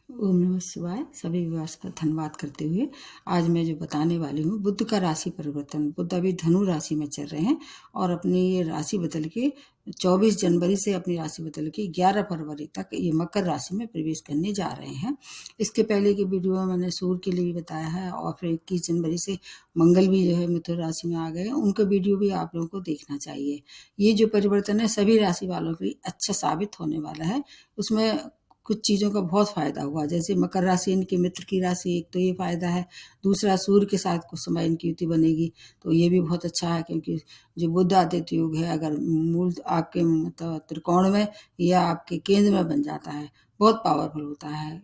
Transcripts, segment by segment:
ओम नमः शिवाय। सभी व्यूअर्स का धन्यवाद करते हुए आज मैं जो बताने वाली हूँ, बुध का राशि परिवर्तन। बुध अभी धनु राशि में चल रहे हैं और अपनी ये राशि बदल के 24 जनवरी से अपनी राशि बदल के 11 फरवरी तक ये मकर राशि में प्रवेश करने जा रहे हैं। इसके पहले की वीडियो में मैंने सूर्य के लिए भी बताया है और फिर 21 जनवरी से मंगल भी जो है मिथुन राशि में आ गए हैं। उनका वीडियो भी आप लोगों को देखना चाहिए। ये जो परिवर्तन है सभी राशि वालों के लिए अच्छा साबित होने वाला है। उसमें कुछ चीज़ों का बहुत फ़ायदा हुआ, जैसे मकर राशि इनके मित्र की राशि, एक तो ये फ़ायदा है। दूसरा, सूर्य के साथ कुछ समय इनकी युति बनेगी, तो ये भी बहुत अच्छा है, क्योंकि जो बुध आदित्य योग है अगर मूल आपके मतलब त्रिकोण में या आपके केंद्र में बन जाता है, बहुत पावरफुल होता है।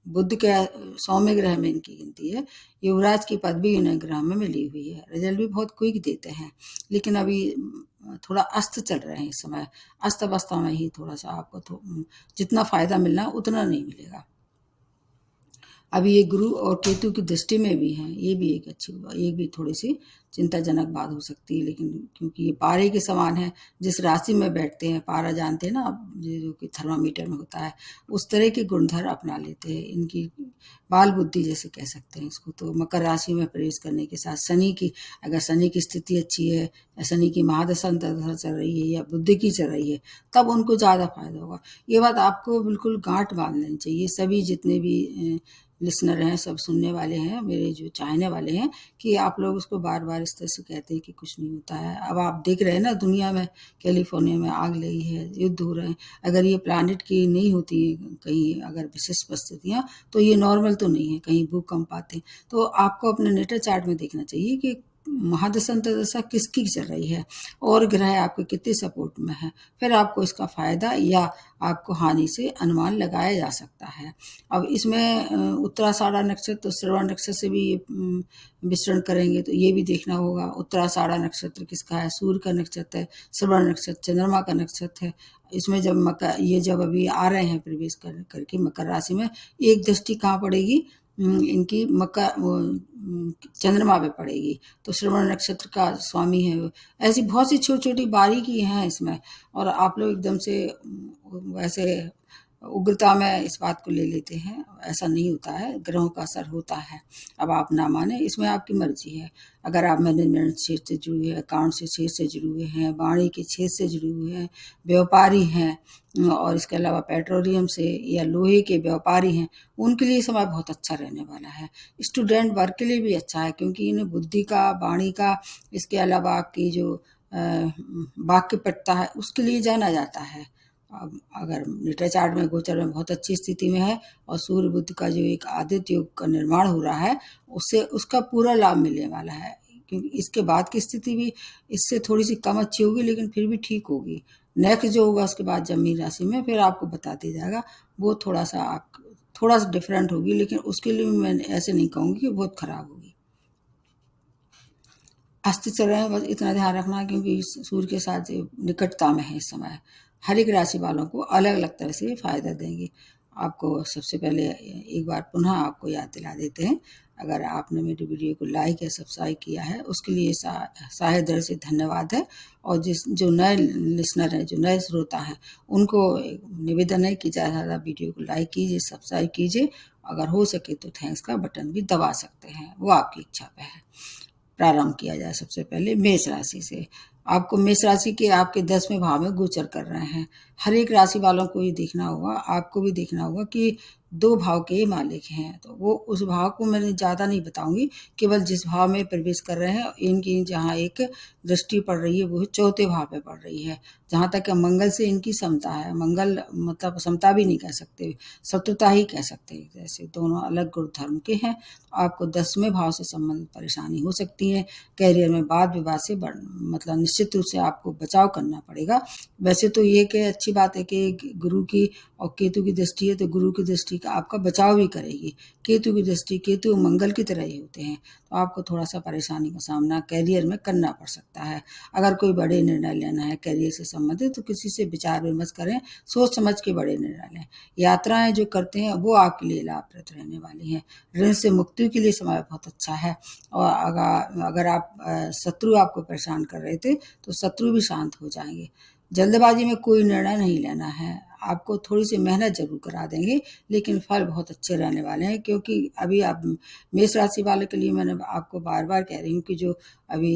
बुध के 100वें ग्रह में इनकी गिनती है। युवराज की पदवी इन्हें ग्रह में मिली हुई है। रिजल्ट भी बहुत क्विक देते हैं, लेकिन अभी थोड़ा अस्त चल रहे हैं इस समय। अस्त अवस्था में ही थोड़ा सा आपको जितना फायदा मिलना उतना नहीं मिलेगा। अभी ये गुरु और केतु की दृष्टि में भी हैं, ये भी एक अच्छी, ये भी थोड़ी सी चिंताजनक बात हो सकती है, लेकिन क्योंकि ये पारे के समान है, जिस राशि में बैठते हैं, पारा जानते हैं ना आप, जो कि थर्मामीटर में होता है, उस तरह के गुणधर्म अपना लेते हैं। इनकी बाल बुद्धि जैसे कह सकते हैं इसको। तो मकर राशि में प्रवेश करने के साथ शनि की, अगर शनि की स्थिति अच्छी है या शनि की महादशा अंतर्दशा चल रही है या बुद्धि की चल रही है, तब उनको ज़्यादा फायदा होगा। ये बात आपको बिल्कुल गांठ बांध लेनी चाहिए। सभी जितने भी लिसनर हैं, सब सुनने वाले हैं, मेरे जो चाहने वाले हैं, कि आप लोग उसको बार बार इस तरह से कहते हैं कि कुछ नहीं होता है। अब आप देख रहे हैं ना, दुनिया में कैलिफोर्निया में आग लगी है, युद्ध हो रहे हैं। अगर ये प्लानिट की नहीं होती कहीं अगर विशेष परिस्थितियाँ, तो ये नॉर्मल तो नहीं है, कहीं भूकंप आते हैं। तो आपको अपने नेटर चार्ट में देखना चाहिए कि महादशा अंतर्दशा किसकी चल रही है और ग्रह आपके कितने सपोर्ट में है। फिर आपको इसका फायदा या आपको हानि से अनुमान लगाया जा सकता है। अब इसमें उत्तराषाढ़ा नक्षत्र, श्रवण नक्षत्र से भी विचरण करेंगे, तो ये भी देखना होगा। उत्तराषाढ़ा नक्षत्र किसका है? सूर्य का नक्षत्र है। श्रवण नक्षत्र चंद्रमा का नक्षत्र है। इसमें जब जब अभी आ रहे हैं प्रवेश करके मकर राशि में, एक दृष्टि कहाँ पड़ेगी? इनकी चंद्रमा पे पड़ेगी, तो श्रवण नक्षत्र का स्वामी है। ऐसी बहुत सी छोटी छोटी बारीकी हैं इसमें, और आप लोग एकदम से वैसे उग्रता में इस बात को ले लेते हैं। ऐसा नहीं होता है, ग्रहों का असर होता है। अब आप ना माने, इसमें आपकी मर्जी है। अगर आप मैनेजमेंट क्षेत्र से जुड़े हुए हैं, अकाउंट से क्षेत्र से जुड़े हुए हैं, वाणी के क्षेत्र से जुड़े हुए हैं, व्यापारी हैं, और इसके अलावा पेट्रोलियम से या लोहे के व्यापारी हैं, उनके लिए समय बहुत अच्छा रहने वाला है। स्टूडेंट वर्ग के लिए भी अच्छा है, क्योंकि इन्हें बुद्धि का, वाणी का, इसके अलावा आपकी जो वाक्य पटता है, उसके लिए जाना जाता है। अब अगर नेटर चार्ट में गोचर में बहुत अच्छी स्थिति में है और सूर्य बुध का जो एक आदित्य योग का निर्माण हो रहा है, उससे उसका पूरा लाभ मिलने वाला है। क्योंकि इसके बाद की स्थिति भी इससे थोड़ी सी कम अच्छी होगी, लेकिन फिर भी ठीक होगी। नेक्स्ट जो होगा उसके बाद जमीन राशि में, फिर आपको बता दिया जाएगा, वो थोड़ा सा डिफरेंट होगी, लेकिन उसके लिए मैं ऐसे नहीं कहूँगी कि बहुत खराब होगी। अस्त चल रहे हैं, बस इतना ध्यान रखना, क्योंकि सूर्य के साथ निकटता में है इस समय। हर एक राशि वालों को अलग अलग तरह से फायदा देंगे। आपको सबसे पहले एक बार पुनः आपको याद दिला देते हैं, अगर आपने मेरी वीडियो को लाइक या सब्सक्राइब किया है, उसके लिए शायद दिल से धन्यवाद है। और जो नए लिसनर हैं, जो नए श्रोता हैं, उनको निवेदन है कि ज़्यादा से ज़्यादा वीडियो को लाइक कीजिए, सब्सक्राइब कीजिए। अगर हो सके तो थैंक्स का बटन भी दबा सकते हैं, वो आपकी इच्छा पे है। प्रारंभ किया जाए सबसे पहले मेष राशि से। आपको मेष राशि के आपके 10वें भाव में गोचर कर रहे हैं। हर एक राशि वालों को ये देखना होगा, आपको भी देखना होगा कि 2 भाव के मालिक हैं, तो वो उस भाव को मैंने ज़्यादा नहीं बताऊंगी, केवल जिस भाव में प्रवेश कर रहे हैं, इनकी जहाँ एक दृष्टि पड़ रही है वो 4थे भाव पे पड़ रही है। जहाँ तक मंगल से इनकी समता है, मंगल मतलब समता भी नहीं कह सकते, शत्रुता ही कह सकते हैं, जैसे दोनों अलग गुण धर्म के हैं। आपको 10वें भाव से संबंधित परेशानी हो सकती है। कैरियर में वाद विवाद से मतलब निश्चित रूप से आपको बचाव करना पड़ेगा। वैसे तो ये कि अच्छी बात है कि गुरु की और केतु की दृष्टि है, तो गुरु की दृष्टि का आपका बचाव भी करेगी। केतु की दृष्टि, केतु मंगल की तरह ही होते हैं, तो आपको थोड़ा सा परेशानी का सामना कैरियर में करना पड़ सकता है। अगर कोई बड़े निर्णय लेना है कैरियर से संबंधित, तो किसी से विचार विमर्श करें, सोच समझ के बड़े निर्णय लें। यात्राएं जो करते हैं वो आपके लिए लाभप्रद रहने वाली हैं। ऋण से मुक्ति के लिए समय बहुत अच्छा है। और अगर आप शत्रु आपको परेशान कर रहे थे, तो शत्रु भी शांत हो जाएंगे। जल्दबाजी में कोई निर्णय नहीं लेना है। आपको थोड़ी सी मेहनत जरूर करा देंगे, लेकिन फल बहुत अच्छे रहने वाले हैं। क्योंकि अभी आप मेष राशि वालों के लिए मैंने आपको बार बार कह रही हूँ कि जो अभी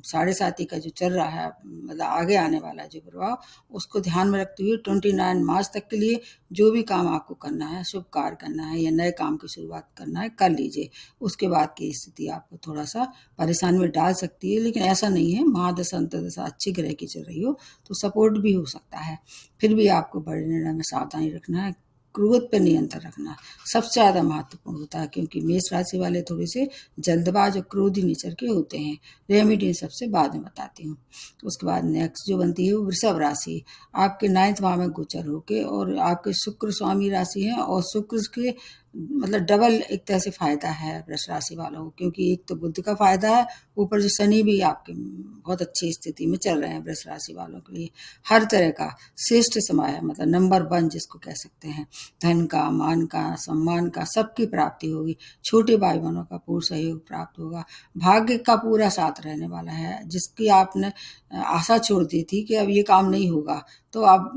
7.5 का जो चल रहा है, मतलब आगे आने वाला जो प्रभाव, उसको ध्यान में रखते हुए 29 मार्च तक के लिए जो भी काम आपको करना है, शुभ कार्य करना है या नए काम की शुरुआत करना है, कर लीजिए। उसके बाद की स्थिति आपको थोड़ा सा परेशानी में डाल सकती है, लेकिन ऐसा नहीं है। महादशा अंतर्दशा अच्छी ग्रह की चल रही हो तो सपोर्ट भी हो सकता है। फिर भी आपको बड़े निर्णय में सावधानी रखना है, क्रोध पर नियंत्रण रखना सबसे ज़्यादा महत्वपूर्ण होता है। क्योंकि मेष राशि वाले थोड़े से जल्दबाज और क्रोधी नेचर के होते हैं। रेमेडी सबसे बाद में बताती हूँ। उसके बाद नेक्स्ट जो बनती है वो वृषभ राशि। आपके 9वें भाव में गोचर होके, और आपके शुक्र स्वामी राशि है, और शुक्र के मतलब डबल एक तरह से फायदा है वृष राशि वालों को। क्योंकि एक तो बुद्ध का फायदा है, ऊपर से शनि भी आपके बहुत अच्छी स्थिति में चल रहे हैं। वृष राशि वालों के लिए हर तरह का श्रेष्ठ समय है, मतलब नंबर 1 जिसको कह सकते हैं। धन का, मान का, सम्मान का, सबकी प्राप्ति होगी। छोटे भाई बहनों का पूर्ण सहयोग प्राप्त होगा। भाग्य का पूरा साथ रहने वाला है। जिसकी आपने आशा छोड़ दी थी कि अब ये काम नहीं होगा, तो आप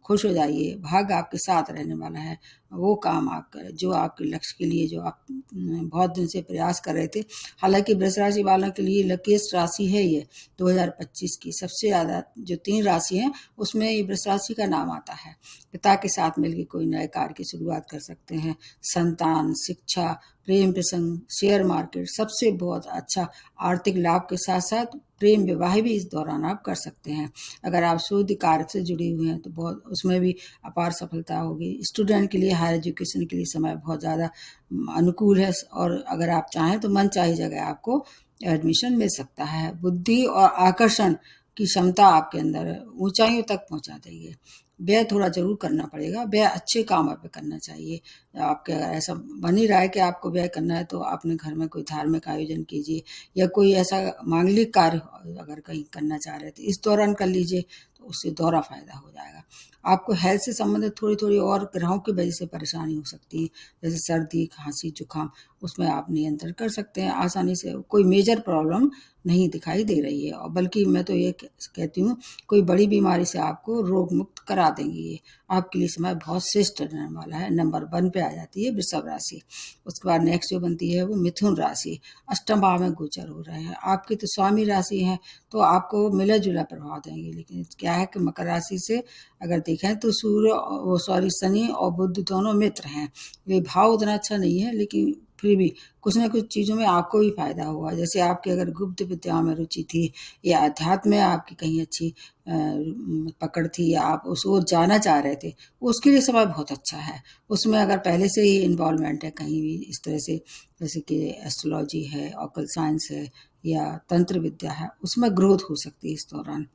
खुश हो जाइए, भाग्य आपके साथ रहने वाला है। वो काम आप करें जो आपके लक्ष्य के लिए, जो आप बहुत दिन से प्रयास कर रहे थे। हालांकि वृष राशि वालों के लिए लकीस्ट राशि है ये 2025 की सबसे ज़्यादा। जो 3 राशि हैं उसमें ये वृष राशि का नाम आता है। पिता के साथ मिलकर कोई नए कार्य की शुरुआत कर सकते हैं। संतान, शिक्षा, प्रेम प्रसंग, शेयर मार्केट, सबसे बहुत अच्छा आर्थिक लाभ के साथ साथ प्रेम विवाह भी इस दौरान आप कर सकते हैं। अगर आप शोध कार्य से जुड़े हुए हैं तो बहुत उसमें भी अपार सफलता होगी। स्टूडेंट के लिए, हायर एजुकेशन के लिए समय बहुत ज़्यादा अनुकूल है, और अगर आप चाहें तो मनचाही जगह आपको एडमिशन मिल सकता है। बुद्धि और आकर्षण की क्षमता आपके अंदर ऊंचाइयों तक पहुंचा देगी। व्यय थोड़ा जरूर करना पड़ेगा, व्यय अच्छे कामों पे करना चाहिए। आपके अगर ऐसा बन ही रहा है कि आपको व्यय करना है तो अपने घर में कोई धार्मिक आयोजन कीजिए, या कोई ऐसा मांगलिक कार्य अगर कहीं करना चाह रहे थे इस दौरान कर लीजिए, तो उससे दोहरा फायदा हो जाएगा। आपको हेल्थ से संबंधित थोड़ी थोड़ी और ग्रहों की वजह से परेशानी हो सकती है, जैसे सर्दी, खांसी, जुकाम, उसमें आप नियंत्रण कर सकते हैं आसानी से। कोई मेजर प्रॉब्लम नहीं दिखाई दे रही है, और बल्कि मैं तो ये कहती हूँ कोई बड़ी बीमारी से आपको रोग मुक्त करा देंगी। ये आपके लिए समय बहुत श्रेष्ठ रहने वाला है। नंबर 1 पे आ जाती है वृषभ राशि। उसके बाद नेक्स्ट जो बनती है वो मिथुन राशि। अष्टम भाव में गोचर हो रहे हैं। आपकी तो स्वामी राशि है, तो आपको मिला जुला प्रभाव देंगे। लेकिन क्या है कि मकर राशि से अगर देखें तो शनि और बुध दोनों मित्र हैं। ये भाव उतना अच्छा नहीं है, लेकिन फिर भी कुछ ना कुछ चीज़ों में आपको भी फायदा होगा। जैसे आपके अगर गुप्त विद्या में रुचि थी, या अध्यात्म में आपकी कहीं अच्छी पकड़ थी, या आप उस ओर जाना चाह रहे थे, उसके लिए समय बहुत अच्छा है। उसमें अगर पहले से ही इन्वॉल्वमेंट है कहीं भी इस तरह से, जैसे कि एस्ट्रोलॉजी है, ऑकल्ट साइंस है, या तंत्र विद्या है, उसमें ग्रोथ हो सकती है इस दौरान।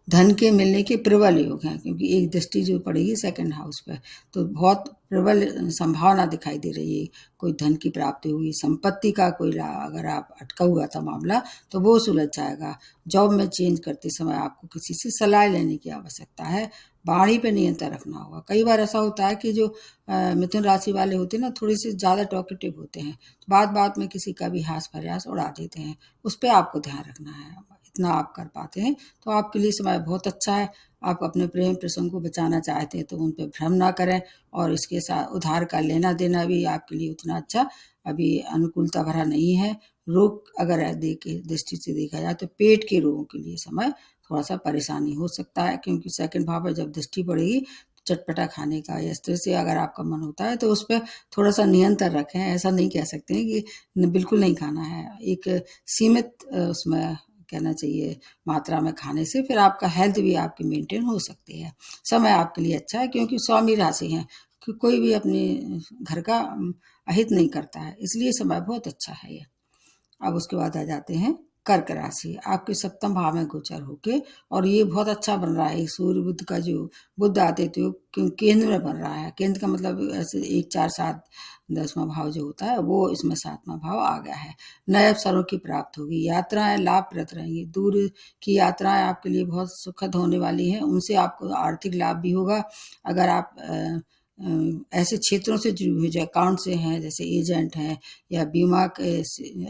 धन के मिलने के प्रबल योग हैं, क्योंकि एक दृष्टि जो पड़ेगी सेकंड हाउस पर, तो बहुत प्रबल संभावना दिखाई दे रही है। कोई धन की प्राप्ति होगी, संपत्ति का कोई अगर आप अटका हुआ था मामला तो वो सुलझ जाएगा। जॉब में चेंज करते समय आपको किसी से सलाह लेने की आवश्यकता है। वाणी पे नियंत्रण रखना होगा। कई बार ऐसा होता है कि जो मिथुन राशि वाले होते हैं ना, थोड़े से ज़्यादा टॉकेटिव होते हैं, तो बात बात में किसी का भी हास प्रयास उड़ा देते हैं। उस पर आपको ध्यान रखना है। इतना आप कर पाते हैं तो आपके लिए समय बहुत अच्छा है। आप अपने प्रेम प्रसंग को बचाना चाहते हैं तो उन पर भ्रम ना करें, और इसके साथ उधार का लेना देना भी आपके लिए उतना अच्छा अभी अनुकूलता भरा नहीं है। रोग अगर देखे दृष्टि से देखा जाए तो पेट के रोगों के लिए समय थोड़ा सा परेशानी हो सकता है। क्योंकि सेकंड भाव पर जब दृष्टि पड़ेगी तो चटपटा खाने का या इस तरह से अगर आपका मन होता है तो उस पर थोड़ा सा नियंत्रण रखें। ऐसा नहीं कह सकते हैं कि बिल्कुल नहीं खाना है। एक सीमित उसमें कहना चाहिए मात्रा में खाने से फिर आपका हेल्थ भी आपकी मेंटेन हो सकती है। समय आपके लिए अच्छा है, क्योंकि स्वामी राशि है कि कोई भी अपने घर का अहित नहीं करता है, इसलिए समय बहुत अच्छा है ये। अब उसके बाद आ जाते हैं कर्क राशि। आपके 7वें भाव में गोचर होके, और ये बहुत अच्छा बन रहा है। सूर्य बुध का जो बुध आदित्य योग केंद्र में बन रहा है। केंद्र का मतलब ऐसे 1, 4, 7, 10वां भाव जो होता है वो इसमें 7वां भाव आ गया है। नए अवसरों की प्राप्त होगी। यात्राएं लाभप्रद रहेंगी। दूर की यात्राएं आपके लिए बहुत सुखद होने वाली हैं। उनसे आपको आर्थिक लाभ भी होगा। अगर आप ऐसे क्षेत्रों से जुड़े हुए जो अकाउंट से हैं, जैसे एजेंट हैं या बीमा के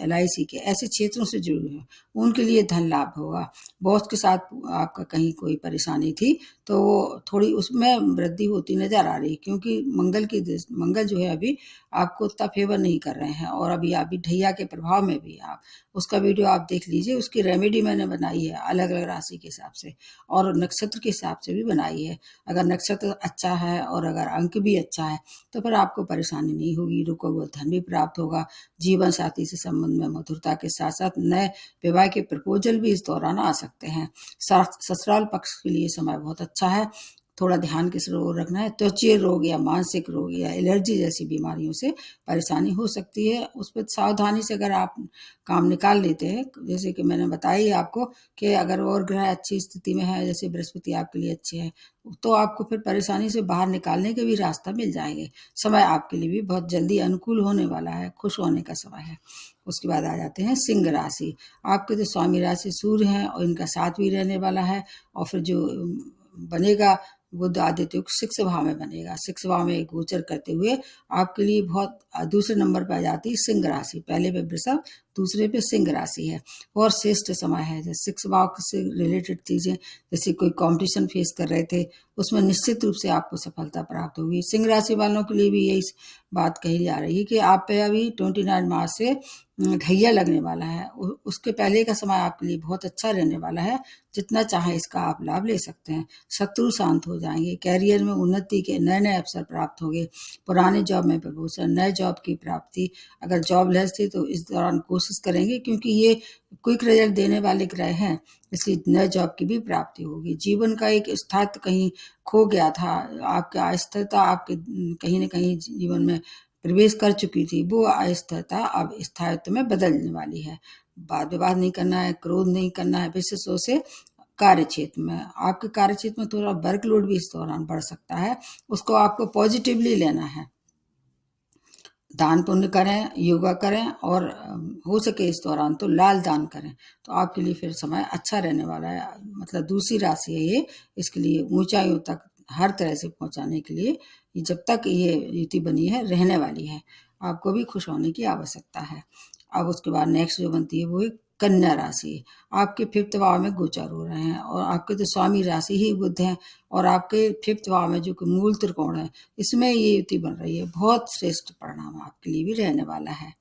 LIC के ऐसे क्षेत्रों से जुड़े हुए हैं, उनके लिए धन लाभ होगा। बॉस के साथ आपका कहीं कोई परेशानी थी तो वो थोड़ी उसमें वृद्धि होती नजर आ रही है, क्योंकि मंगल जो है अभी आपको उतना फेवर नहीं कर रहे हैं और अभी ढैया के प्रभाव में भी आप उसका वीडियो आप देख लीजिए। उसकी रेमेडी मैंने बनाई है अलग अलग राशि के हिसाब से और नक्षत्र के हिसाब से भी बनाई है। अगर नक्षत्र अच्छा है और अगर अंक भी अच्छा है तो फिर आपको परेशानी नहीं होगी, रुका हुआ धन भी प्राप्त होगा। जीवन साथी से संबंध में मधुरता के साथ साथ नए विवाह के प्रपोजल भी इस दौरान आ सकते हैं। ससुराल पक्ष के लिए समय बहुत अच्छा है। थोड़ा ध्यान किस रोग रखना है, त्वचीय रोग या मानसिक रोग या एलर्जी जैसी बीमारियों से परेशानी हो सकती है। उस पर सावधानी से अगर आप काम निकाल लेते हैं, जैसे कि मैंने बताई आपको कि अगर और ग्रह अच्छी स्थिति में है, जैसे बृहस्पति आपके लिए अच्छे हैं, तो आपको फिर परेशानी से बाहर निकालने के भी रास्ता मिल जाएंगे। समय आपके लिए भी बहुत जल्दी अनुकूल होने वाला है, खुश होने का समय है। उसके बाद आ जाते हैं सिंह राशि। आपके तो स्वामी राशि सूर्य है और इनका साथ भी रहने वाला है और फिर जो बनेगा बुध आदित्य युग 6 भाव में बनेगा। 6 भाव में गोचर करते हुए आपके लिए बहुत दूसरे नंबर पर आ जाती है सिंह राशि। पहले पे वृषभ, दूसरे पे सिंह राशि है और श्रेष्ठ समय है। जैसे 6 भाव से रिलेटेड चीजें, जैसे कोई कंपटीशन फेस कर रहे थे उसमें निश्चित रूप से आपको सफलता प्राप्त होगी। सिंह राशि वालों के लिए भी यही बात कही जा रही है कि आप पे अभी 29 मार्च से ढैया लगने वाला है। उसके पहले का समय आपके लिए बहुत अच्छा रहने वाला है। जितना चाहे इसका आप लाभ ले सकते हैं। शत्रु शांत हो जाएंगे, कैरियर में उन्नति के नए नए अवसर प्राप्त होंगे, पुराने जॉब में प्रमोशन, नए जॉब की प्राप्ति। अगर जॉबलेस थे तो इस दौरान कोशिश करेंगे, क्योंकि ये क्विक रिजल्ट देने वाले ग्रह हैं, इसलिए नए जॉब की भी प्राप्ति होगी। जीवन का एक स्थायित्व कहीं खो गया था, आपका अस्थिरता आपके कहीं न कहीं जीवन में प्रवेश कर चुकी थी, वो अस्थिरता अब स्थायित्व में बदलने वाली है। वाद विवाद नहीं करना है, क्रोध नहीं करना है, विशेषतौर से कार्य क्षेत्र में। आपके कार्य क्षेत्र में थोड़ा वर्कलोड भी इस दौरान बढ़ सकता है, उसको आपको पॉजिटिवली लेना है। दान पुण्य करें, योगा करें और हो सके इस दौरान तो लाल दान करें, तो आपके लिए फिर समय अच्छा रहने वाला है। मतलब दूसरी राशि है ये, इसके लिए ऊंचाइयों तक हर तरह से पहुंचाने के लिए जब तक ये युति बनी है रहने वाली है। आपको भी खुश होने की आवश्यकता है। अब उसके बाद नेक्स्ट जो बनती है वो है कन्या राशि। आपके 5th भाव में गोचर हो रहे हैं और आपके तो स्वामी राशि ही बुध है और आपके 5th भाव में जो कि मूल त्रिकोण है, इसमें ये युति बन रही है। बहुत श्रेष्ठ परिणाम आपके लिए भी रहने वाला है।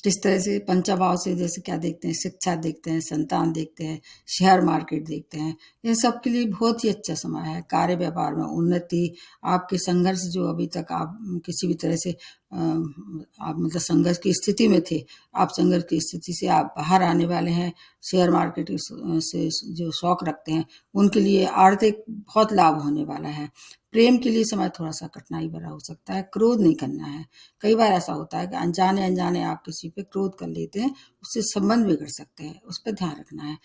जिस तरह से पंचभाव से जैसे क्या देखते हैं, शिक्षा देखते हैं, संतान देखते हैं, शेयर मार्केट देखते हैं, इन सब के लिए बहुत ही अच्छा समय है। कार्य व्यापार में उन्नति, आपके संघर्ष जो अभी तक आप किसी भी तरह से आप मतलब संघर्ष की स्थिति में थे, आप संघर्ष की स्थिति से आप बाहर आने वाले हैं। शेयर मार्केट से जो शौक रखते हैं उनके लिए आर्थिक बहुत लाभ होने वाला है। प्रेम के लिए समय थोड़ा सा कठिनाई भरा हो सकता है, क्रोध नहीं करना है। कई बार ऐसा होता है कि अनजाने अनजाने आप किसी पे क्रोध कर लेते हैं, उससे संबंध बिगड़ सकते हैं, उस पर ध्यान रखना है।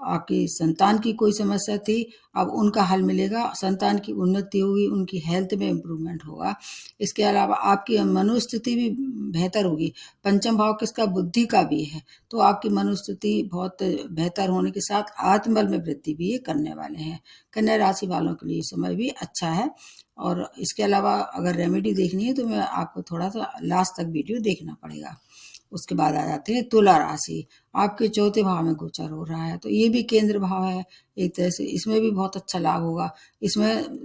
आपकी संतान की कोई समस्या थी, अब उनका हल मिलेगा, संतान की उन्नति होगी, उनकी हेल्थ में इम्प्रूवमेंट होगा। इसके अलावा आपकी मनोस्थिति भी बेहतर होगी। पंचम भाव किसका, बुद्धि का भी है, तो आपकी मनोस्थिति बहुत बेहतर होने के साथ आत्मबल में वृद्धि भी ये करने वाले हैं। कन्या राशि वालों के लिए समय भी अच्छा है। और इसके अलावा अगर रेमेडी देखनी है तो मैं आपको थोड़ा सा लास्ट तक वीडियो देखना पड़ेगा। उसके बाद आ जाते हैं तुला राशि। आपके 4थे भाव में गोचर हो रहा है, तो ये भी केंद्र भाव है एक तरह से, इसमें भी बहुत अच्छा लाभ होगा। इसमें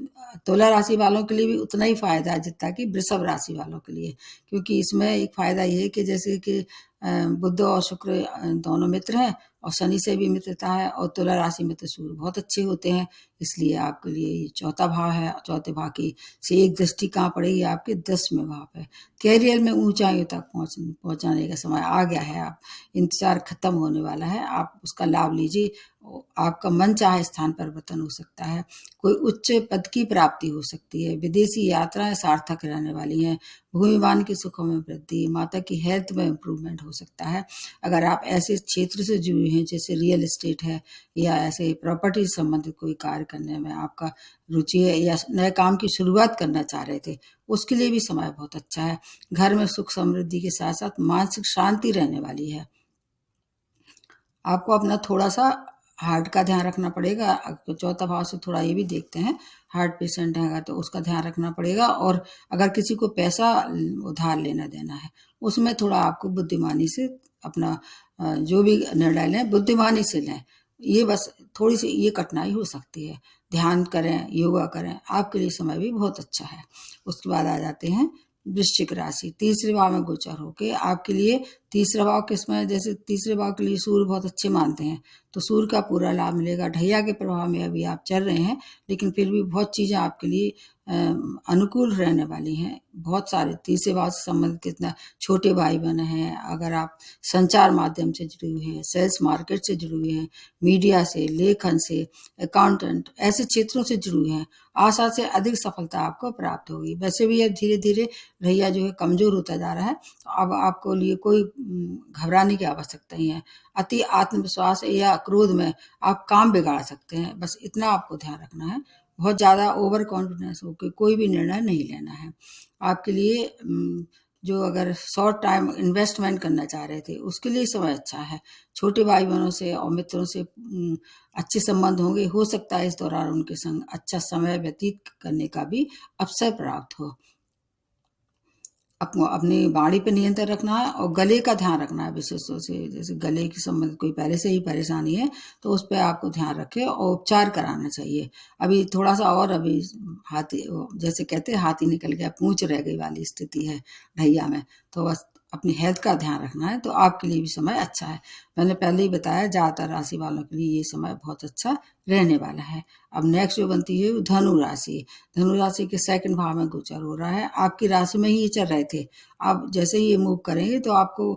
तुला राशि वालों के लिए भी उतना ही फायदा है जितना कि वृषभ राशि वालों के लिए, क्योंकि इसमें एक फायदा ये है कि जैसे कि बुध और शुक्र दोनों मित्र हैं और शनि से भी मित्रता है और तुला राशि में तो सूर्य बहुत अच्छे होते हैं, इसलिए आपके लिए ये 4था भाव है। 4थे भाव की से एक दृष्टि कहाँ पड़ेगी, आपके 10वें भाव पे। कैरियर में ऊंचाइयों तक पहुंचाने का समय आ गया है। आप इंतजार खत्म होने वाला है, आप उसका लाभ लीजिए। आपका मन चाहे स्थान परिवर्तन हो सकता है, कोई उच्च पद की प्राप्ति हो सकती है, विदेशी यात्राएं सार्थक रहने वाली हैं, भूमिमान के सुखों में वृद्धि, माता की हेल्थ में इम्प्रूवमेंट हो सकता है। अगर आप ऐसे क्षेत्र से जुड़े हैं जैसे रियल एस्टेट है या ऐसे प्रॉपर्टी से संबंधित कोई कार्य करने में आपका रुचि है या नए काम की शुरुआत करना चाह रहे थे, उसके लिए भी समय बहुत अच्छा है। घर में सुख समृद्धि के साथ साथ मानसिक शांति रहने वाली है। आपको अपना थोड़ा सा हार्ट का ध्यान रखना पड़ेगा। 4था भाव से थोड़ा ये भी देखते हैं, हार्ट पेशेंट है तो उसका ध्यान रखना पड़ेगा। और अगर किसी को पैसा उधार लेना देना है, उसमें थोड़ा आपको बुद्धिमानी से अपना जो भी निर्णय लें बुद्धिमानी से लें। ये बस थोड़ी सी ये कठिनाई हो सकती है। ध्यान करें, योगा करें, आपके लिए समय भी बहुत अच्छा है। उसके बाद आ जाते हैं वृश्चिक राशि। तीसरे भाव में गोचर होके आपके लिए तीसरा भाव किसमें, जैसे तीसरे भाव के लिए सूर्य बहुत अच्छे मानते हैं, तो सूर्य का पूरा लाभ मिलेगा। ढैया के प्रभाव में अभी आप चल रहे हैं, लेकिन फिर भी बहुत चीज़ें आपके लिए अनुकूल रहने वाली हैं। बहुत सारे तीसरे भाव से संबंधित कितना छोटे भाई बहन हैं, अगर आप संचार माध्यम से जुड़े हुए हैं, सेल्स मार्केट से जुड़े हुए हैं, मीडिया से, लेखन से, अकाउंटेंट, ऐसे क्षेत्रों से जुड़े हुए हैं, आशा से अधिक सफलता आपको प्राप्त होगी। वैसे भी अब धीरे धीरे ढैया जो है कमजोर होता जा रहा है, तो अब आपको लिए कोई घबराने की आवश्यकता नहीं है। अति आत्मविश्वास या क्रोध में आप काम बिगाड़ सकते हैं, बस इतना आपको ध्यान रखना है। बहुत ज़्यादा ओवर कॉन्फिडेंस होकर कोई भी निर्णय नहीं लेना है। आपके लिए जो अगर शॉर्ट टाइम इन्वेस्टमेंट करना चाह रहे थे, उसके लिए समय अच्छा है। छोटे भाई बहनों से और मित्रों से अच्छे संबंध होंगे। हो सकता है इस दौरान उनके संग अच्छा समय व्यतीत करने का भी अवसर प्राप्त हो। अपनी वाणी पे नियंत्रण रखना है और गले का ध्यान रखना है विशेष रूप से। जैसे गले की संबंधित कोई पहले से ही परेशानी है तो उस पर आपको ध्यान रखें और उपचार कराना चाहिए। अभी थोड़ा सा और अभी हाथी, जैसे कहते हैं हाथी निकल गया पूंछ रह गई वाली स्थिति है ढैया में, तो बस अपनी हेल्थ का ध्यान रखना है, तो आपके लिए भी समय अच्छा है। मैंने पहले ही बताया ज़्यादातर राशि वालों के लिए ये समय बहुत अच्छा रहने वाला है। अब नेक्स्ट जो बनती है धनु राशि। धनु राशि के सेकंड भाव में गोचर हो रहा है, आपकी राशि में ही ये चल रहे थे। अब जैसे ही ये मूव करेंगे तो आपको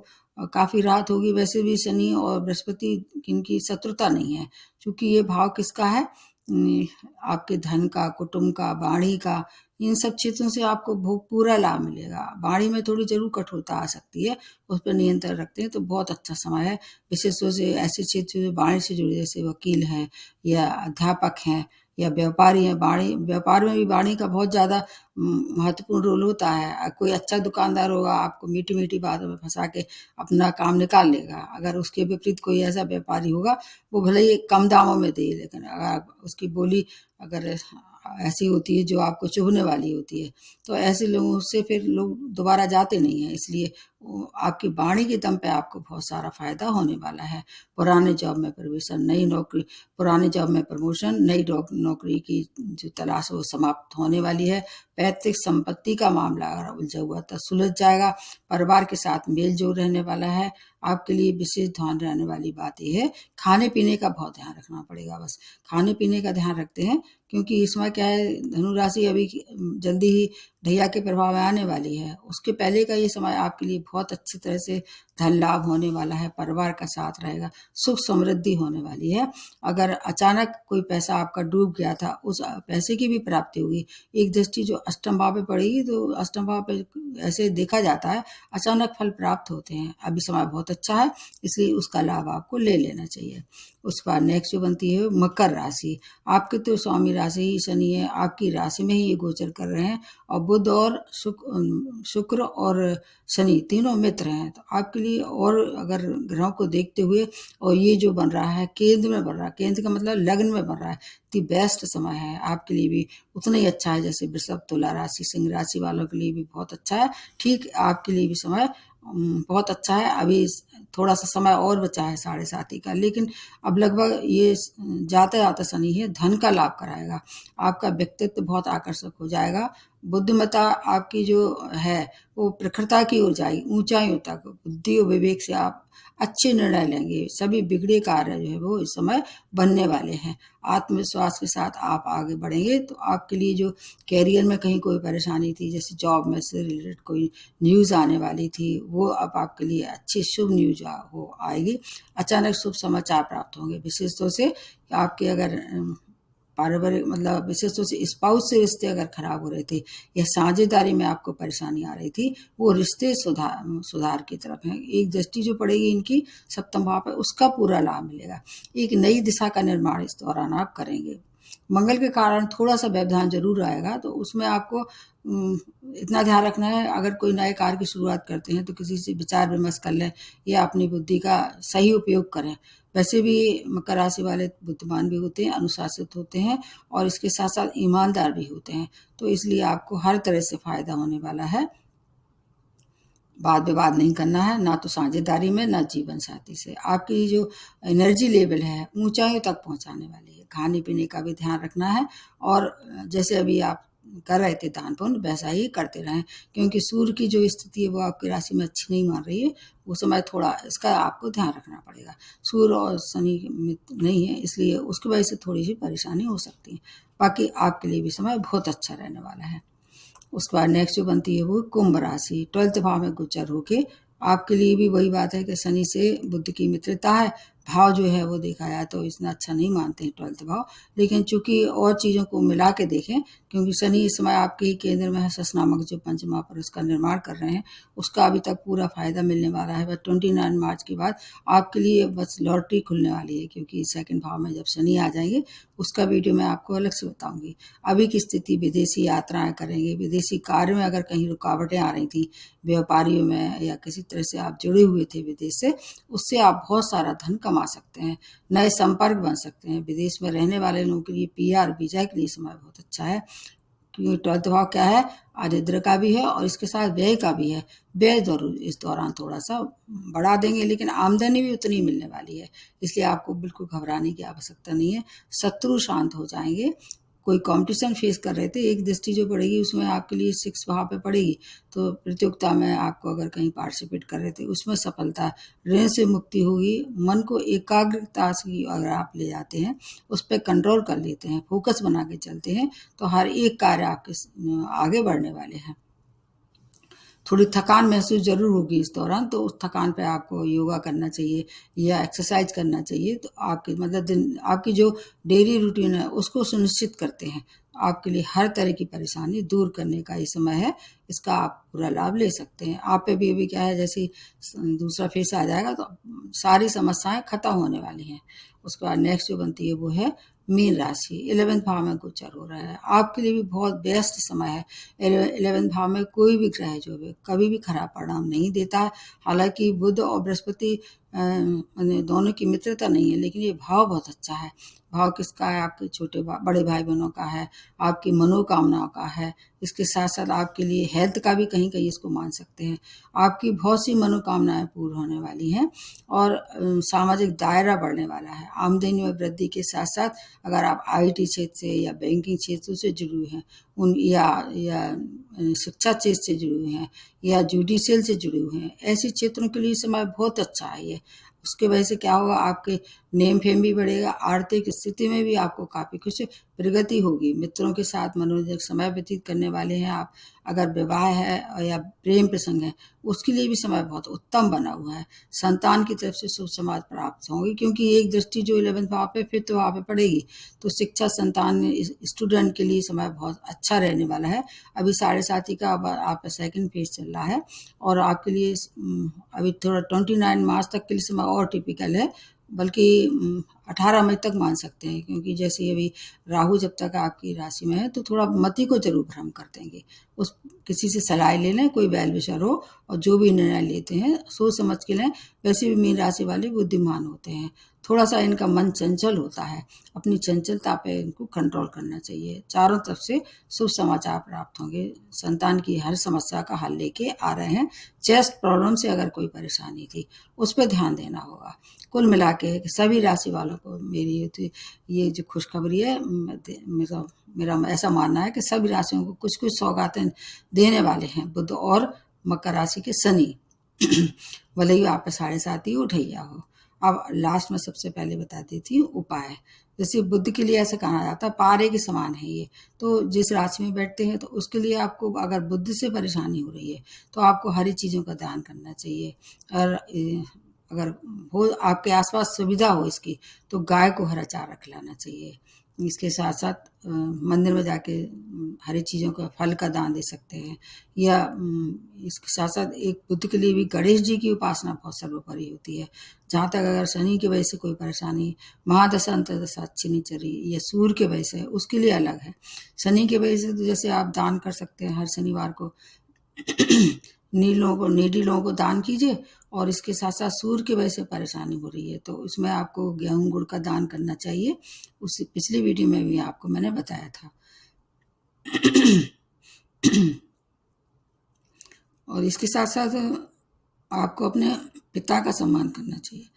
काफ़ी राहत होगी। वैसे भी शनि और बृहस्पति इनकी शत्रुता नहीं है, क्योंकि ये भाव किसका है, आपके धन का, कुटुंब का, वाणी का, इन सब क्षेत्रों से आपको पूरा लाभ मिलेगा। वाणी में थोड़ी जरूर कठोरता आ सकती है, उस पर नियंत्रण रखते हैं तो बहुत अच्छा समय है। विशेष रूप से ऐसे क्षेत्र जो वाणी से जुड़े, जैसे वकील हैं या अध्यापक हैं या व्यापारी हैं। वाणी, व्यापार में भी वाणी का बहुत ज़्यादा महत्वपूर्ण रोल होता है। कोई अच्छा दुकानदार होगा, आपको मीठी मीठी बातों में फंसा के अपना काम निकाल लेगा। अगर उसके विपरीत कोई ऐसा व्यापारी होगा, वो भले ही कम दामों में दे, लेकिन अगर उसकी बोली अगर ऐसी होती है जो आपको चुभने वाली होती है, तो ऐसे लोगों से फिर लोग दोबारा जाते नहीं हैं। इसलिए आपकी वाणी के दम पे आपको बहुत सारा फायदा होने वाला है। पुराने जॉब में प्रमोशन, नई नौकरी, पुराने जॉब में प्रमोशन, नई नौकरी की जो तलाश है वो समाप्त होने वाली है। पैतृक संपत्ति का मामला अगर उलझा हुआ तो सुलझ जाएगा। परिवार के साथ मेल जोल रहने वाला है। आपके लिए विशेष ध्यान रहने वाली बात यह है, खाने पीने का बहुत ध्यान रखना पड़ेगा। बस खाने पीने का ध्यान रखते हैं, क्योंकि इसमें क्या है, धनु राशि अभी जल्दी ही ढैया के प्रभाव में आने वाली है। उसके पहले का ये समय आपके लिए बहुत अच्छी तरह से धन लाभ होने वाला है, परिवार का साथ रहेगा, सुख समृद्धि होने वाली है। अगर अचानक कोई पैसा आपका डूब गया था, उस पैसे की भी प्राप्ति होगी। एक दृष्टि जो अष्टम भाव पे पड़ेगी, तो अष्टम भाव पे ऐसे देखा जाता है अचानक फल प्राप्त होते हैं। अभी समय बहुत अच्छा है, इसलिए उसका लाभ आपको ले लेना चाहिए। उसके बाद नेक्स्ट जो बनती है मकर राशि। आपके तो स्वामी राशि ही शनि है, आपकी राशि में ही ये गोचर कर रहे हैं, और बुध और शुक्र और शनि तीनों मित्र हैं। तो आपके लिए, और अगर ग्रहों को देखते हुए, और ये जो बन रहा है केंद्र में बन रहा है, केंद्र का मतलब लग्न में बन रहा है, दी बेस्ट समय है आपके लिए भी। उतना ही अच्छा है जैसे वृषभ, तुला राशि, सिंह राशि वालों के लिए भी बहुत अच्छा है। ठीक आपके लिए भी समय बहुत अच्छा है। अभी थोड़ा सा समय और बचा है 7.5 का, लेकिन अब लगभग ये जाता जाता शनि है, धन का लाभ कराएगा। आपका व्यक्तित्व बहुत आकर्षक हो जाएगा। बुद्धिमत्ता आपकी जो है वो प्रखरता की ओर जाएगी, ऊंचाइयों तक। बुद्धि और विवेक से आप अच्छे निर्णय लेंगे। सभी बिगड़े कार्य जो है वो इस समय बनने वाले हैं। आत्मविश्वास के साथ आप आगे बढ़ेंगे तो आपके लिए जो कैरियर में कहीं कोई परेशानी थी, जैसे जॉब में से रिलेटेड कोई न्यूज़ आने वाली थी, वो अब आपके लिए अच्छी शुभ न्यूज हो आएगी। अचानक शुभ समाचार प्राप्त होंगे। विशेष तौर से आपके अगर पारिवारिक, मतलब विशेष तौर से स्पाउस से रिश्ते अगर खराब हो रहे थे या साझेदारी में आपको परेशानी आ रही थी, वो रिश्ते सुधार की तरफ हैं। एक दृष्टि जो पड़ेगी इनकी सप्तम भाव पे, उसका पूरा लाभ मिलेगा। एक नई दिशा का निर्माण इस दौरान आप करेंगे। मंगल के कारण थोड़ा सा व्यवधान जरूर आएगा, तो उसमें आपको इतना ध्यान रखना है, अगर कोई नए कार्य की शुरुआत करते हैं तो किसी से विचार विमर्श कर लें या अपनी बुद्धि का सही उपयोग करें। वैसे भी मकर राशि वाले बुद्धिमान भी होते हैं, अनुशासित होते हैं, और इसके साथ साथ ईमानदार भी होते हैं, तो इसलिए आपको हर तरह से फायदा होने वाला है। वाद विवाद नहीं करना है, ना तो साझेदारी में, ना जीवन साथी से। आपकी जो एनर्जी लेवल है ऊंचाइयों तक पहुंचाने वाली है। खाने पीने का भी ध्यान रखना है, और जैसे अभी आप कर रहे थे दान पुण्य, वैसा ही करते रहें, क्योंकि सूर्य की जो स्थिति है वो आपकी राशि में अच्छी नहीं मान रही है। वो समय थोड़ा इसका आपको ध्यान रखना पड़ेगा। सूर्य और शनि मित्र नहीं है, इसलिए उसकी वजह से थोड़ी सी परेशानी हो सकती है। बाकी आपके लिए भी समय बहुत अच्छा रहने वाला है। उसके बाद नेक्स्ट जो बनती है वो कुंभ राशि। 12th भाव में गोचर होके आपके लिए भी वही बात है कि शनि से बुध की मित्रता है। भाव जो है वो देखा जाए तो इतना अच्छा नहीं मानते हैं 12th भाव, लेकिन चूंकि और चीज़ों को मिला के देखें, क्योंकि शनि इस समय आपके ही केंद्र में है। सस नामक जो पंच महापुरुष का निर्माण कर रहे हैं, उसका अभी तक पूरा फायदा मिलने वाला है। बस 29 मार्च के बाद आपके लिए बस लॉटरी खुलने वाली है, क्योंकि सेकंड भाव में जब शनि आ जाएंगे उसका वीडियो मैं आपको अलग से बताऊंगी। अभी की स्थिति विदेशी यात्राएं करेंगे, विदेशी कार्य में अगर कहीं रुकावटें आ रही थी व्यापारियों में, या किसी तरह से आप जुड़े हुए थे विदेश से, उससे आप बहुत सारा धन कमा सकते हैं। नए संपर्क बन सकते हैं। विदेश में रहने वाले लोगों के लिए पीआर वीजा के लिए समय बहुत अच्छा है, क्योंकि 12th भाव क्या है, आदिद्र का भी है और इसके साथ व्यय का भी है। व्यय जरूर इस दौरान थोड़ा सा बढ़ा देंगे, लेकिन आमदनी भी उतनी मिलने वाली है, इसलिए आपको बिल्कुल घबराने की आवश्यकता नहीं है। शत्रु शांत हो जाएंगे। कोई कंपटीशन फेस कर रहे थे, एक दृष्टि जो पड़ेगी उसमें आपके लिए 6 भाव पे पड़ेगी, तो प्रतियोगिता में आपको अगर कहीं पार्टिसिपेट कर रहे थे उसमें सफलता, ऋण से मुक्ति होगी। मन को एकाग्रता से अगर आप ले जाते हैं, उस पर कंट्रोल कर लेते हैं, फोकस बना के चलते हैं, तो हर एक कार्य आपके आगे बढ़ने वाले हैं। थोड़ी थकान महसूस जरूर होगी इस दौरान, तो उस थकान पे आपको योगा करना चाहिए या एक्सरसाइज करना चाहिए, तो आपकी मतलब आपकी जो डेली रूटीन है उसको सुनिश्चित करते हैं। आपके लिए हर तरह की परेशानी दूर करने का ये समय है, इसका आप पूरा लाभ ले सकते हैं। आप पे भी अभी क्या है, जैसे दूसरा फेस आ जाएगा तो सारी समस्याएं खत्म होने वाली हैं। उसके बाद नेक्स्ट जो बनती है वो है मीन राशि। 11th भाव में गोचर हो रहा है, आपके लिए भी बहुत बेस्ट समय है। 11th भाव में कोई भी ग्रह जो है कभी भी खराब परिणाम नहीं देता है। हालांकि बुध और बृहस्पति दोनों की मित्रता नहीं है, लेकिन ये भाव बहुत अच्छा है। भाव किसका है, आपके बड़े भाई बहनों का है, आपकी मनोकामनाओं का है। इसके साथ साथ आपके लिए हेल्थ का भी कहीं कहीं इसको मान सकते हैं। आपकी बहुत सी मनोकामनाएं पूर्ण होने वाली हैं, और सामाजिक दायरा बढ़ने वाला है। आमदनी में वृद्धि के साथ साथ अगर आप आईटी क्षेत्र से या बैंकिंग क्षेत्र से जुड़े हुए हैं, उन या शिक्षा क्षेत्र से जुड़े हुए हैं, या जुडिशियल से जुड़े हुए हैं, ऐसे क्षेत्रों के लिए समय बहुत अच्छा है ये। उसके वजह से क्या होगा, आपके नेम फेम भी बढ़ेगा। आर्थिक स्थिति में भी आपको काफ़ी कुछ प्रगति होगी। मित्रों के साथ मनोरंजक समय व्यतीत करने वाले हैं आप। अगर विवाह है या प्रेम प्रसंग है, उसके लिए भी समय बहुत उत्तम बना हुआ है। संतान की तरफ से शुभ समाचार प्राप्त होंगे, क्योंकि एक दृष्टि जो 11th भाव पे 5th भाव पे पड़ेगी, तो शिक्षा संतान स्टूडेंट के लिए समय बहुत अच्छा रहने वाला है। अभी 7.5 का आप सेकंड फेज चल रहा है, और आपके लिए अभी थोड़ा 29 मार्च तक के लिए समय और टिपिकल है, बल्कि 18 मई तक मान सकते हैं, क्योंकि जैसे अभी राहु जब तक आपकी राशि में है तो थोड़ा मति को जरूर भ्रम कर देंगे। उस किसी से सलाह ले लें, कोई वेल विशर हो, और जो भी निर्णय लेते हैं सोच समझ के लें। वैसे भी मीन राशि वाले बुद्धिमान होते हैं, थोड़ा सा इनका मन चंचल होता है, अपनी चंचलता पे इनको कंट्रोल करना चाहिए। चारों तरफ से शुभ समाचार प्राप्त होंगे। संतान की हर समस्या का हल लेके आ रहे हैं। चेस्ट प्रॉब्लम से अगर कोई परेशानी थी, उस पर ध्यान देना होगा। कुल मिला के सभी राशि वालों को मेरी ये जो खुशखबरी है, मेरा ऐसा मानना है कि सभी राशियों को कुछ कुछ सौगातें देने वाले हैं बुध और मकर राशि के शनि। भले ही आप 7.5 ही उठैया हो। अब लास्ट में सबसे पहले बता देती हूँ उपाय। जैसे बुध के लिए ऐसा कहा जाता है, पारे के समान है ये, तो जिस राशि में बैठते हैं तो उसके लिए आपको अगर बुद्ध से परेशानी हो रही है तो आपको हरी चीज़ों का दान करना चाहिए। और अगर हो आपके आसपास सुविधा हो इसकी, तो गाय को हरा चारा खिलाना चाहिए। इसके साथ साथ मंदिर में जाके हरी चीज़ों का फल का दान दे सकते हैं, या इसके साथ साथ एक बुद्ध के लिए भी गणेश जी की उपासना बहुत सर्वोपरि होती है। जहाँ तक अगर शनि की वजह से कोई परेशानी, महादशा अंतर्दशा अच्छी नहीं चल रही, या सूर्य के वजह से, उसके लिए अलग है। शनि की वजह से तो जैसे आप दान कर सकते हैं, हर शनिवार को नीडी लोगों को दान कीजिए। और इसके साथ साथ सूर्य की वजह से परेशानी हो रही है तो उसमें आपको गेहूं गुड़ का दान करना चाहिए। उस पिछली वीडियो में भी आपको मैंने बताया था। और इसके साथ साथ आपको अपने पिता का सम्मान करना चाहिए।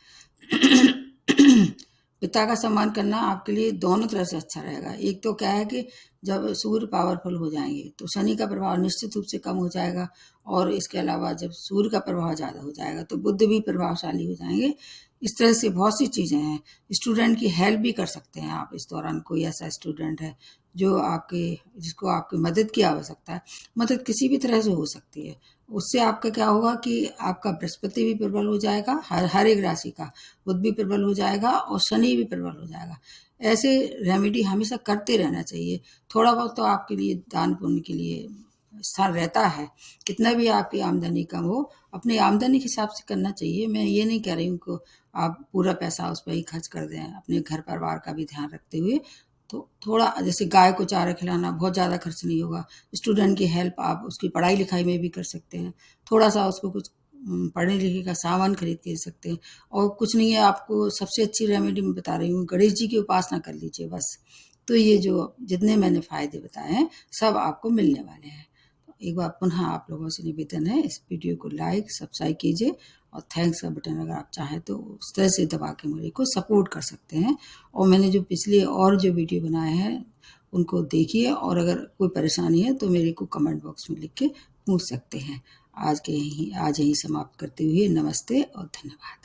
पिता का सम्मान करना आपके लिए दोनों तरह से अच्छा रहेगा। एक तो क्या है कि जब सूर्य पावरफुल हो जाएंगे तो शनि का प्रभाव निश्चित रूप से कम हो जाएगा, और इसके अलावा जब सूर्य का प्रभाव ज़्यादा हो जाएगा तो बुध भी प्रभावशाली हो जाएंगे। इस तरह से बहुत सी चीज़ें हैं। स्टूडेंट की हेल्प भी कर सकते हैं आप इस दौरान। कोई ऐसा स्टूडेंट है जो जिसको आपकी मदद की आवश्यकता है, मदद किसी भी तरह से हो सकती है। उससे आपका क्या होगा कि आपका बृहस्पति भी प्रबल हो जाएगा, हर एक राशि का बुध भी प्रबल हो जाएगा और शनि भी प्रबल हो जाएगा। ऐसे रेमेडी हमेशा करते रहना चाहिए। थोड़ा बहुत तो आपके लिए दान पुण्य के लिए स्थान रहता है। कितना भी आपकी आमदनी कम हो, अपनी आमदनी के हिसाब से करना चाहिए। मैं ये नहीं कह रही हूँ कि आप पूरा पैसा उस पर ही खर्च कर दें। अपने घर परिवार का भी ध्यान रखते हुए तो थोड़ा, जैसे गाय को चारा खिलाना, बहुत ज़्यादा खर्च नहीं होगा। स्टूडेंट की हेल्प आप उसकी पढ़ाई लिखाई में भी कर सकते हैं। थोड़ा सा उसको कुछ पढ़ने लिखने का सामान खरीद के दे सकते हैं। और कुछ नहीं है, आपको सबसे अच्छी रेमेडी मैं बता रही हूँ, गणेश जी की उपासना कर लीजिए बस। तो ये जो जितने मैंने फायदे बताए हैं सब आपको मिलने वाले हैं। तो एक बार पुनः आप लोगों से निवेदन है, इस वीडियो को लाइक सब्सक्राइब कीजिए, और थैंक्स का बटन अगर आप चाहें तो उस तरह से दबा के मेरे को सपोर्ट कर सकते हैं। और मैंने जो पिछले और जो वीडियो बनाए हैं उनको देखिए, और अगर कोई परेशानी है तो मेरे को कमेंट बॉक्स में लिख के पूछ सकते हैं। आज यही समाप्त करते हुए नमस्ते और धन्यवाद।